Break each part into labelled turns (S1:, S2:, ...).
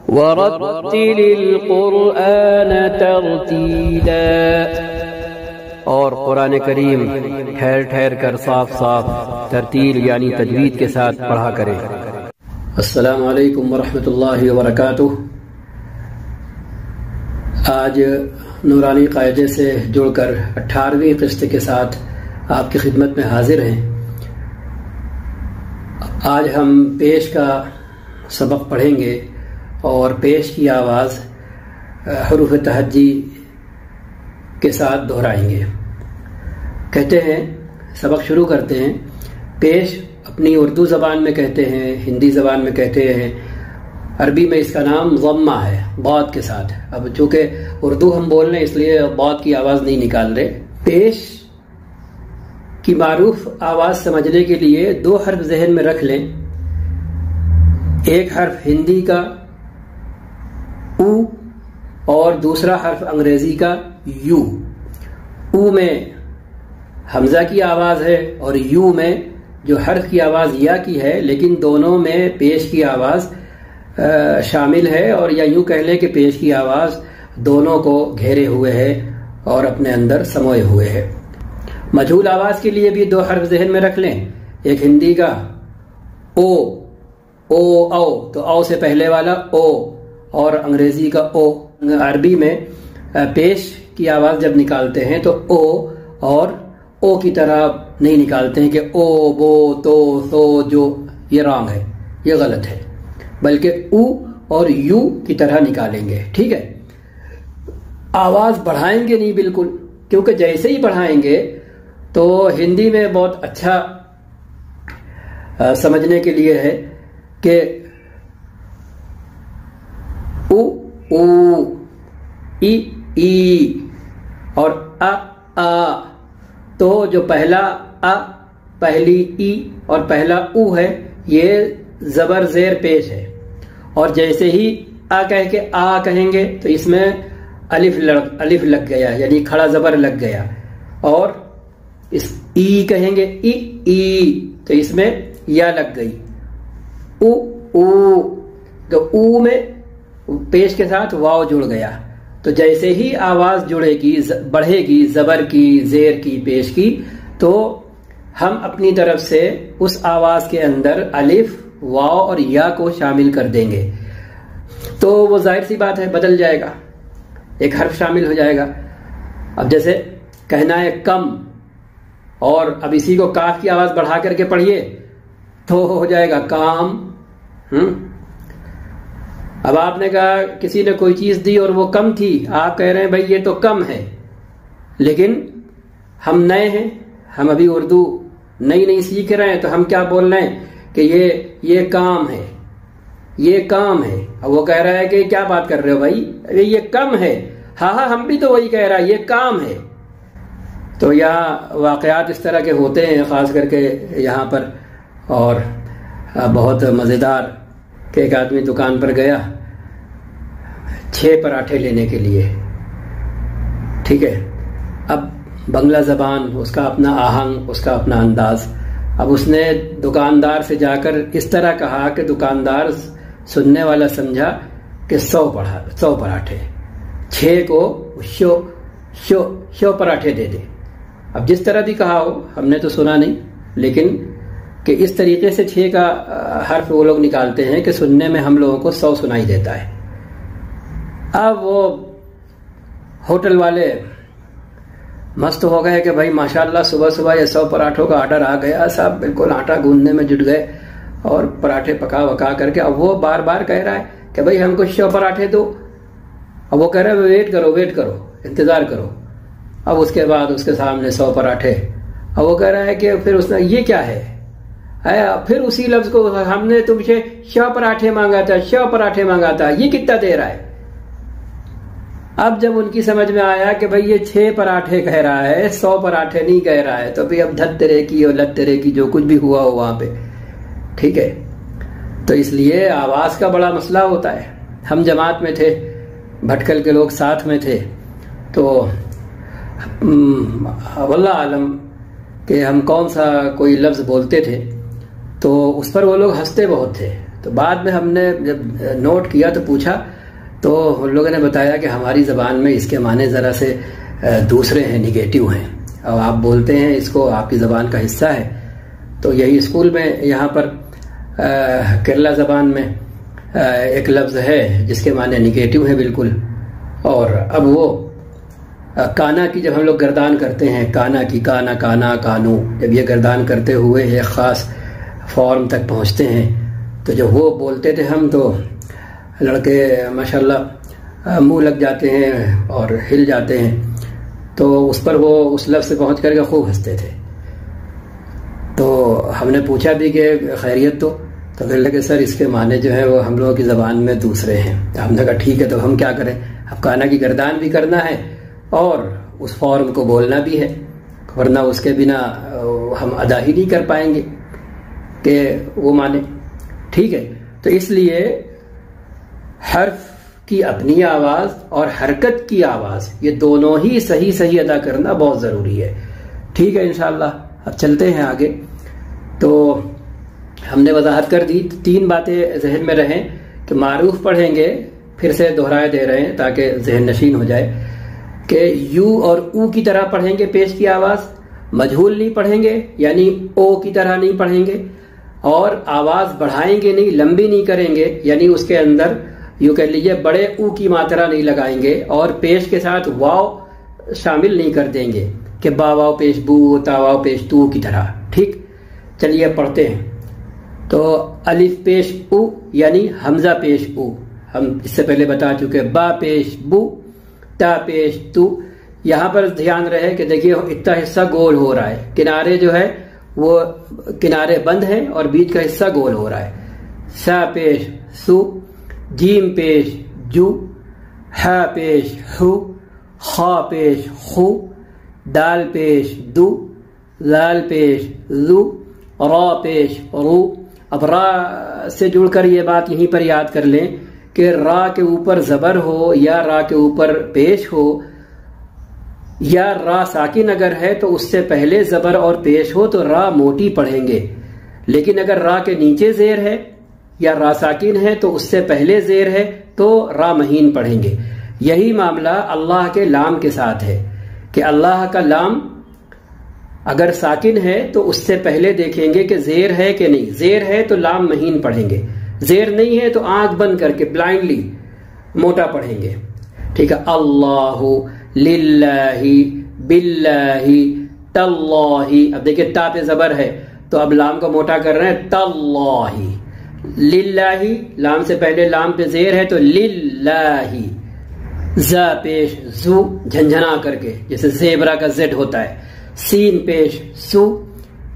S1: وَرَتِّلِ الْقُرْآنَ تَرْتِيلًا، اور قرآن کریم ٹھہر ٹھہر کر صاف صاف ترتیل یعنی تجوید کے ساتھ پڑھا کریں۔ السلام علیکم ورحمۃ اللہ وبرکاتہ۔ آج نورانی قاعدے سے جڑ کر 18ویں قسط کے ساتھ آپ کی خدمت میں حاضر ہیں۔ آج ہم پیش کا سبق پڑھیں گے اور پیش کی آواز حروف تہجی کے ساتھ دہرائیں گے۔ کہتے ہیں، سبق شروع کرتے ہیں۔ پیش اپنی اردو زبان میں کہتے ہیں، ہندی زبان میں کہتے ہیں، عربی میں اس کا نام ضمہ ہے ضاد کے ساتھ۔ اب چونکہ اردو ہم بول رہے ہیں اس لیے ضاد کی آواز نہیں نکال رہے۔ پیش کی معروف آواز سمجھنے کے لیے 2 حرف ذہن میں رکھ لیں۔ ایک حرف ہندی کا او اور دوسرا حرف انگریزی کا یو۔ او میں حمزہ کی آواز ہے اور یو میں جو حرف کی آواز یا کی ہے، لیکن دونوں میں پیش کی آواز شامل ہے، اور یا یوں کہہ لیں کہ پیش کی آواز دونوں کو گھیرے ہوئے ہے اور اپنے اندر سموئے ہوئے ہے۔ مجہول آواز کے لیے بھی 2 حرف ذہن میں رکھ لیں۔ ایک ہندی کا او، او تو او سے پہلے والا او، اور انگریزی کا او۔ عربی میں پیش کی آواز جب نکالتے ہیں تو او اور او کی طرح نہیں نکالتے ہیں کہ او بو تو سو، جو یہ رانگ ہے، یہ غلط ہے، بلکہ او اور یو کی طرح نکالیں گے۔ ٹھیک ہے، آواز بڑھائیں گے نہیں بالکل، کیونکہ جیسے ہی بڑھائیں گے تو ہندی میں بہت اچھا سمجھنے کے لیے ہے کہ او او، ای ای اور آ، تو جو پہلا پہلی ای اور پہلا او ہے یہ زبر زیر پیش ہے، اور جیسے ہی کہہ کے کہیں گے تو اس میں الف لگ گیا، یعنی کھڑا زبر لگ گیا، اور اس ای کہیں گے ای تو اس میں یا لگ گئی، او تو او میں پیش کے ساتھ واو جڑ گیا۔ تو جیسے ہی آواز جڑے گی، بڑھے گی، زبر کی، زیر کی، پیش کی، تو ہم اپنی طرف سے اس آواز کے اندر الف، واو اور یا کو شامل کر دیں گے، تو وہ ظاہر سی بات ہے بدل جائے گا، ایک حرف شامل ہو جائے گا۔ اب جیسے کہنا ہے کم، اور اب اسی کو کاف کی آواز بڑھا کر کے پڑھیے تو ہو جائے گا کام۔ اب آپ نے کہا کسی نے کوئی چیز دی اور وہ کم تھی، آپ کہہ رہے ہیں بھائی یہ تو کم ہے، لیکن ہم نئے ہیں، ہم ابھی اردو نئی سیکھ رہے ہیں، تو ہم کیا بول رہے ہیں کہ یہ کام ہے، یہ کام ہے۔ اب وہ کہہ رہا ہے کہ کیا بات کر رہے ہو بھائی، یہ کم ہے۔ ہاں ہم بھی تو وہی کہہ رہا ہے، یہ کام ہے۔ تو یہاں واقعات اس طرح کے ہوتے ہیں، خاص کر کے یہاں پر، اور بہت مزیدار کہ ایک آدمی دکان پر گیا 6 پراٹھے لینے کے لیے۔ ٹھیک ہے، اب بنگلہ زبان، اس کا اپنا آہنگ، اس کا اپنا انداز۔ اب اس نے دکاندار سے جا کر اس طرح کہا کہ دکاندار سننے والا سمجھا کہ 100 پراٹھے، 6 کو شو پراٹھے دے دے۔ اب جس طرح بھی کہا ہو، ہم نے تو سنا نہیں، لیکن کہ اس طریقے سے 6 کا حرف وہ لوگ نکالتے ہیں کہ سننے میں ہم لوگوں کو 100 سنائی دیتا ہے۔ اب وہ ہوٹل والے مست ہو گئے کہ بھائی ماشاءاللہ صبح یہ 100 پراٹھوں کا آرڈر آ گیا، سب بالکل آٹا گوندنے میں جٹ گئے اور پراٹھے پکا وکا کر کے۔ اب وہ بار بار کہہ رہا ہے کہ بھائی ہم کو 100 پراٹھے دو۔ اب وہ کہہ رہے ویٹ کرو، انتظار کرو۔ اب اس کے بعد اس کے سامنے 100 پراٹھے۔ اب وہ کہہ رہا ہے کہ پھر اس نے یہ کیا ہے، پھر اسی لفظ کو ہم نے تم سے 100 پراٹھے مانگا تھا، یہ کتنا دے رہا ہے۔ اب جب ان کی سمجھ میں آیا کہ بھئی یہ 6 پراٹھے کہہ رہا ہے، 100 پراٹھے نہیں کہہ رہا ہے، تو بھی اب دھت تیرے کی اور لت تیرے کی، جو کچھ بھی ہوا ہو وہاں پہ۔ ٹھیک ہے، تو اس لیے آواز کا بڑا مسئلہ ہوتا ہے۔ ہم جماعت میں تھے، بھٹکل کے لوگ ساتھ میں تھے، تو واللہ عالم کہ ہم کون سا کوئی لفظ بولتے تھے، تو اس پر وہ لوگ ہنستے بہت تھے تو بعد میں ہم نے جب نوٹ کیا تو پوچھا تو ان لوگوں نے بتایا کہ ہماری زبان میں اس کے معنی ذرا سے دوسرے ہیں، نگیٹو ہیں، اور آپ بولتے ہیں اس کو آپ کی زبان کا حصہ ہے۔ تو یہی اسکول میں یہاں پر کیرلا زبان میں ایک لفظ ہے جس کے معنی نگیٹو ہے بالکل، اور اب وہ کانا کی جب ہم لوگ گردان کرتے ہیں، کانا کی، کانا، کانا، کانو، جب یہ گردان کرتے ہوئے ایک خاص فارم تک پہنچتے ہیں تو جب وہ بولتے تھے ہم تو لڑکے ماشاءاللہ منہ لگ جاتے ہیں اور ہل جاتے ہیں، تو اس پر وہ اس لفظ سے پہنچ کر کے خوب ہنستے تھے۔ تو ہم نے پوچھا بھی کہ خیریت تو پھر لگے سر اس کے معنی جو ہے وہ ہم لوگوں کی زبان میں دوسرے ہیں۔ ہم نے کہا ٹھیک ہے تو ہم کیا کریں، اب کانا کی گردان بھی کرنا ہے اور اس فارم کو بولنا بھی ہے، ورنہ اس کے بنا ہم ادا ہی نہیں کر پائیں گے کہ وہ معنی، ٹھیک ہے۔ تو اس لیے حرف کی اپنی آواز اور حرکت کی آواز یہ دونوں ہی صحیح ادا کرنا بہت ضروری ہے، ٹھیک ہے انشاءاللہ۔ اب چلتے ہیں آگے۔ تو ہم نے وضاحت کر دی، 3 باتیں ذہن میں رہیں کہ معروف پڑھیں گے، پھر سے دہرائے دے رہے ہیں تاکہ ذہن نشین ہو جائے، کہ یو اور او کی طرح پڑھیں گے پیش کی آواز، مجہول نہیں پڑھیں گے یعنی او کی طرح نہیں پڑھیں گے، اور آواز بڑھائیں گے نہیں، لمبی نہیں کریں گے یعنی اس کے اندر یوں کہہ لیجئے بڑے او کی ماترا نہیں لگائیں گے، اور پیش کے ساتھ واو شامل نہیں کر دیں گے کہ با واو پیش بو، تا واو پیش تو کی طرح، ٹھیک۔ چلیے پڑھتے ہیں۔ تو الف پیش او یعنی حمزہ پیش او، ہم اس سے پہلے بتا چکے، با پیش بو، تا پیش تو۔ یہاں پر دھیان رہے کہ دیکھیے اتنا حصہ گول ہو رہا ہے، کنارے جو ہے وہ کنارے بند ہیں اور بیچ کا حصہ گول ہو رہا ہے۔ سا پیش سو، جیم پیش جو، ہا پیش ہو، خا پیش خو، دال پیش دو، لال پیش لو، را پیش رو۔ اب را سے جڑ کر یہ بات یہیں پر یاد کر لیں کہ را کے اوپر زبر ہو یا را کے اوپر پیش ہو یا را ساکن اگر ہے تو اس سے پہلے زبر اور پیش ہو تو را موٹی پڑھیں گے، لیکن اگر را کے نیچے زیر ہے یا را ساکن ہے تو اس سے پہلے زیر ہے تو را مہین پڑھیں گے۔ یہی معاملہ اللہ کے لام کے ساتھ ہے کہ اللہ کا لام اگر ساکن ہے تو اس سے پہلے دیکھیں گے کہ زیر ہے کہ نہیں، زیر ہے تو لام مہین پڑھیں گے، زیر نہیں ہے تو آنکھ بند کر کے بلائنڈلی موٹا پڑھیں گے، ٹھیک ہے۔ اللہ، للہ، باللہ، تاللہ۔ اب دیکھیں تا پہ زبر ہے تو اب لام کو موٹا کر رہے ہیں، تاللہ۔ للہ، لام سے پہلے لام پہ زیر ہے تو للہ۔ زا پیش زو، جھنجھنا کر کے جیسے زیبرا کا زیڈ ہوتا ہے۔ سین پیش سو،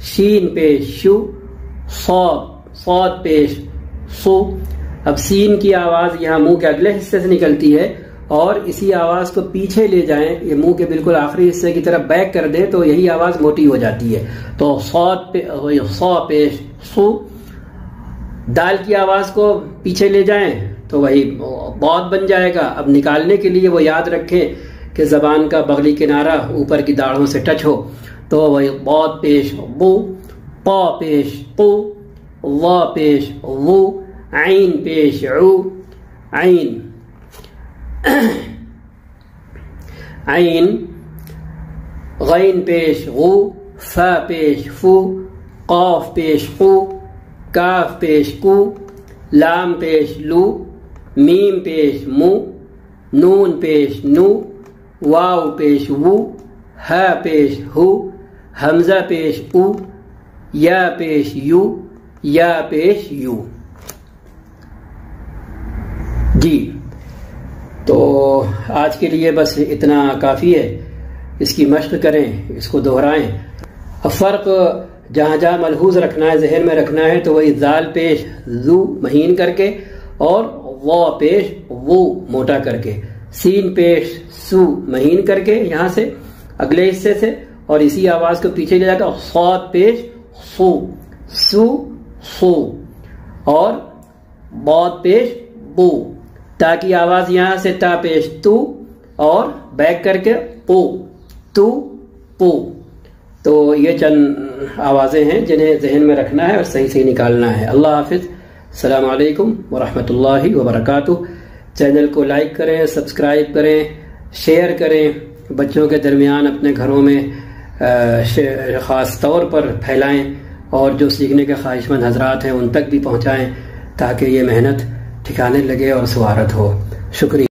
S1: شین پیش شو، صاد پیش سو۔ اب سین کی آواز یہاں منہ کے اگلے حصے سے نکلتی ہے اور اسی آواز کو پیچھے لے جائیں، یہ منہ کے بالکل آخری حصے کی طرف بیک کر دیں تو یہی آواز موٹی ہو جاتی ہے، تو صا پیش سو۔ دال کی آواز کو پیچھے لے جائیں تو وہی بہت بن جائے گا۔ اب نکالنے کے لیے وہ یاد رکھیں کہ زبان کا بغلی کنارہ اوپر کی داڑھوں سے ٹچ ہو، تو وہی بہت پیش بو، پا پیش پو، وا پیش وو، عین پیش عو، عین عین، غین پیش غو، فا پیش فو، قاف پیش قو، کاف پیش کو، لام پیش لو، میم پیش مو، نون پیش نو، واو پیش وو، ہا پیش ہو، حمزہ پیش او، یا پیش یو، یا پیش یو۔ جی تو آج کے لیے بس اتنا کافی ہے، اس کی مشق کریں، اس کو دہرائیں۔ اب فرق جہاں جہاں ملحوظ رکھنا ہے، ذہن میں رکھنا ہے، تو وہی زال پیش زو مہین کر کے اور وا پیش وو موٹا کر کے، سین پیش سو مہین کر کے یہاں سے اگلے حصے سے، اور اسی آواز کو پیچھے لے جا کر صاد پیش سو، سو سو، اور باد پیش بو، تاکہ آواز یہاں سے تا پیش تو اور بیک کر کے پو، تو پو۔ تو یہ چند آوازیں ہیں جنہیں ذہن میں رکھنا ہے اور صحیح نکالنا ہے۔ اللہ حافظ، السلام علیکم ورحمۃ اللہ وبرکاتہ۔ چینل کو لائک کریں، سبسکرائب کریں، شیئر کریں، بچوں کے درمیان اپنے گھروں میں خاص طور پر پھیلائیں، اور جو سیکھنے کے خواہش مند حضرات ہیں ان تک بھی پہنچائیں، تاکہ یہ محنت ٹھکانے لگے اور سوارت ہو۔ شکریہ۔